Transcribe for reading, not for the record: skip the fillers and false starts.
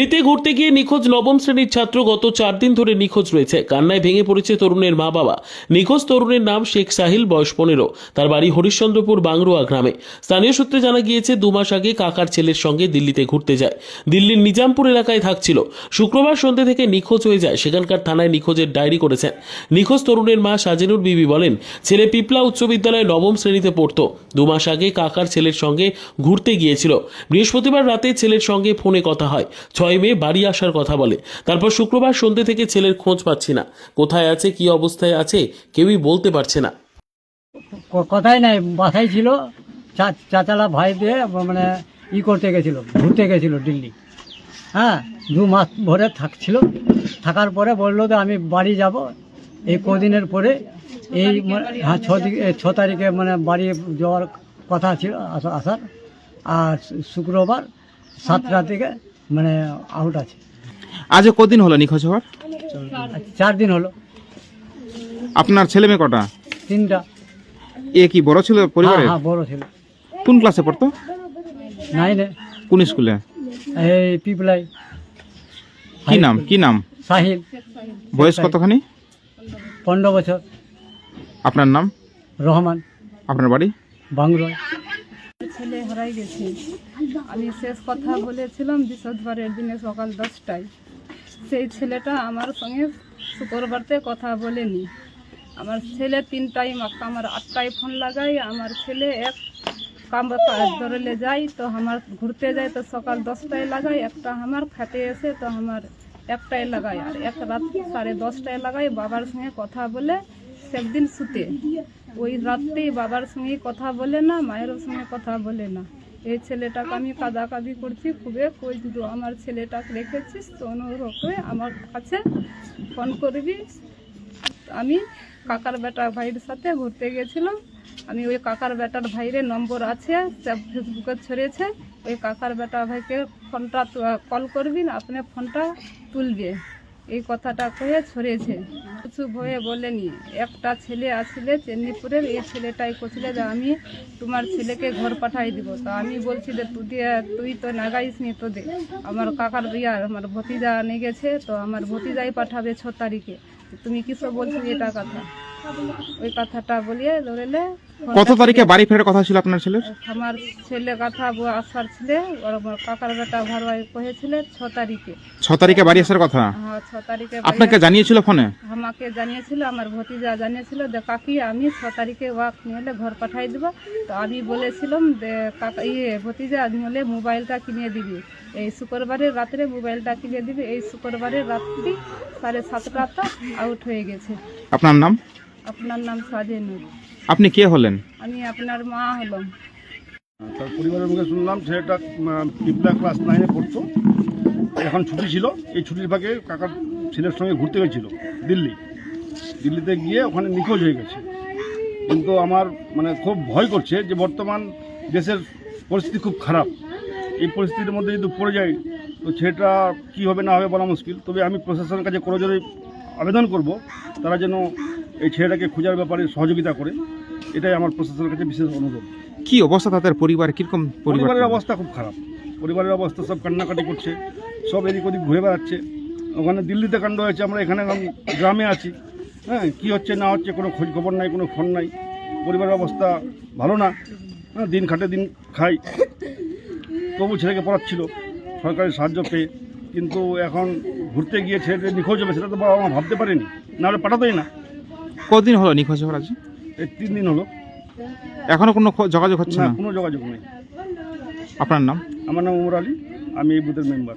দিল্লিতে ঘুরতে গিয়ে নিখোঁজ নবম শ্রেণীর ছাত্র গত 4 দিন ধরে নিখোঁজ রয়েছে। কান্নায় ভেঙে পড়েছে তরুণের মা বাবা। নিখোঁজ তরুণের নাম শেখ সাহিল, বয়স 15। তার বাড়ি হরিশ্চন্দ্রপুর বাংরুয়া গ্রামে। স্থানীয় সূত্রে জানা গিয়েছে 2 মাস আগে কাকার ছেলের সঙ্গে দিল্লিতে ঘুরতে যায়। দিল্লির নিজামপুর এলাকায় থাকছিল। শুক্রবার সন্ধ্যে থেকে নিখোঁজ হয়ে যায়। সেখানকার থানায় নিখোঁজের ডায়েরি করেছেন। নিখোঁজ তরুণের মা সাজেনুর বিবি বলেন, ছেলে পিপলা উচ্চ বিদ্যালয়ে নবম শ্রেণীতে পড়তো। 2 মাস আগে কাকার ছেলের সঙ্গে ঘুরতে গিয়েছিল। বৃহস্পতিবার রাতে ছেলের সঙ্গে ফোনে কথা হয়। 6 মে বাড়ি আসার কথা বলে। তারপর শুক্রবার সন্ধ্যে থেকে ছেলের খোঁজ পাচ্ছি না। কোথায় আছে, কি অবস্থায় আছে কেউই বলতে পারছে না। কথাই নাই, বাসায় ছিল। চাচালা ভাই দিয়ে মানে করতে গেছিল, ঘুরতে গেছিল দিল্লি। হ্যাঁ, 2 মাস ভরে থাকার পরে বললো যে আমি বাড়ি যাব। এই কদিনের পরে এই 6 তারিখে মানে বাড়ি যাওয়ার কথা ছিল আসার। আর শুক্রবার 7টা থেকে মানে আউট আছে। আজ কদিন হলো নিখোঁজ হওয়ার? 4 দিন হলো। আপনার ছেলে মেয়ে কটা? 3টা। এ কি বড় ছিল পরিবারে? হ্যাঁ, বড় ছিল। কোন ক্লাসে পড়তো? 9-এ। কোন স্কুলে? এই পিপলাই। কি নাম? সাহিল। বয়স কতখানি? 15 বছর। আপনার নাম? রহমান। আপনার বাড়ি? বাংরুয়া। ছেলে হারাই গেছে। আমি শেষ কথা বলেছিলাম বৃহস্পতিবারের দিনে সকাল 10টায়। সেই ছেলেটা আমার সঙ্গে শুক্রবারতে কথা বলেনি। আমার ছেলে 3টায় আমার 8টায় ফোন লাগাই। আমার ছেলে এক কাম ধরলে যাই তো আমার ঘুরতে যায় তো সকাল 10টায় লাগাই। একটা আমার খাতে এসে তো আমার 1টায় লাগাই। আর এক রাত 10:30টায় লাগাই। বাবার সঙ্গে কথা বলে একদিন শুতে। ওই রাত্রেই বাবার সঙ্গে কথা বলে না, মায়ের সঙ্গে কথা বলে না। এই ছেলেটাকে আমি কাঁদাকাঁদি করছি, খুবই কই দিদি আমার ছেলেটাকে রেখেছিস তো অনুরোধ করে আমার কাছে ফোন করবি। আমি কাকার বেটা ভাইয়ের সাথে ঘুরতে গেছিলাম। আমি ওই কাকার বেটার ভাইয়ের নম্বর আছে, সব ফেসবুকে ছড়িয়েছে। ওই কাকার বেটা ভাইকে ফোনটা কল করবি না, আপনি ফোনটা তুলবে, এই কথাটা কয়ে ছড়িয়েছে। কিছু ভয়ে বলেনি। একটা ছেলে আসলে চেন্নিপুরের, এই ছেলেটাই করছিল যে আমি তোমার ছেলেকে ঘর পাঠাই দিব। তো আমি বলছি যে তুই তো নাগাইস নি, তো দে আমার কাকার বিয়া আমার ভতিজা নিয়ে গেছে, তো আমার ভতিজাই পাঠাবে 6 তারিখে। তুমি কিসব বলছো এটা কথা? ওই কথাটা বলিয়ে ধরেলে। কত তারিখে বাড়ি ফেরার কথা ছিল আপনার ছেলের? আমার ছেলে কথা আসার ছিলে, আর আমার কাকার বেটা ভারবাই কহেছিল 6 তারিখে। 6 তারিখে বাড়ি আসার কথা? হ্যাঁ, 6 তারিখে। আপনাকে জানিয়েছিল ফোনে? আমাকে জানিয়েছিল, আমার ভতিজা জানিয়েছিল যে কাকি আমি 6 তারিখে ওয়াক নিয়ে ঘর পাঠাই দেবো। তো আমি বলেছিলাম যে কাকা ভতিজা নিলে মোবাইলটা কিনে দিবি, এই শুক্রবারের রাত্রে মোবাইলটা কিনে দিবি। এই শুক্রবারের রাত্রি 7:30টা আউট হয়ে গেছে। আপনার নাম? আপনার নাম সাজেনুর। আপনি কে হলেন? আমি আপনার মা হলাম। তার পরিবারের মুখে শুনলাম ছেলেটা পিপলা ক্লাস 9-এ পড়তো। এখন ছুটি ছিল, এই ছুটির ফাঁকে কাকার ছেলের সঙ্গে ঘুরতে গেছিল দিল্লিতে গিয়ে ওখানে নিখোঁজ হয়ে গেছে। কিন্তু আমার মানে খুব ভয় করছে যে বর্তমান দেশের পরিস্থিতি খুব খারাপ। এই পরিস্থিতির মধ্যে যদি পড়ে যায় তো ছেলেটা কী হবে না হবে বলা মুশকিল। তবে আমি প্রশাসনের কাছে কোনো জোরে আবেদন করব তারা যেন এই ছেলেটাকে খোঁজার ব্যাপারে সহযোগিতা করে। এটাই আমার প্রশাসনের কাছে বিশেষ অনুরোধ। কি অবস্থা তাদের পরিবার? কিরকম পরিবারের অবস্থা? খুব খারাপ। পরিবারের অবস্থা, সব কান্নাকাটি করছে, সব এদিক ওদিক ঘুরে বেড়াচ্ছে। ওখানে দিল্লিতে কাণ্ড হয়েছে, আমরা এখানে গ্রামে আছি। হ্যাঁ, কী হচ্ছে না হচ্ছে কোনো খোঁজ খবর নাই, কোনো ফোন নাই। পরিবারের অবস্থা ভালো না। হ্যাঁ, দিন খাটে দিন খাই, তবু ছেলেকে পড়াচ্ছিল সরকারি সাহায্য পেয়ে। কিন্তু এখন ঘুরতে গিয়ে ছেলেটা নিখোঁজ হবে সেটা তো বাবা মা ভাবতে পারেনি, নাহলে পাঠাতোই না। কদিন হলো নিখোঁজ হওয়ার? আজ এই 3 দিন হলো। এখনো কোনো যোগাযোগ হচ্ছে না, না? কোনো যোগাযোগ নেই। আপনার নাম? আমার নাম উমর আলী, আমি এই বুথের মেম্বার।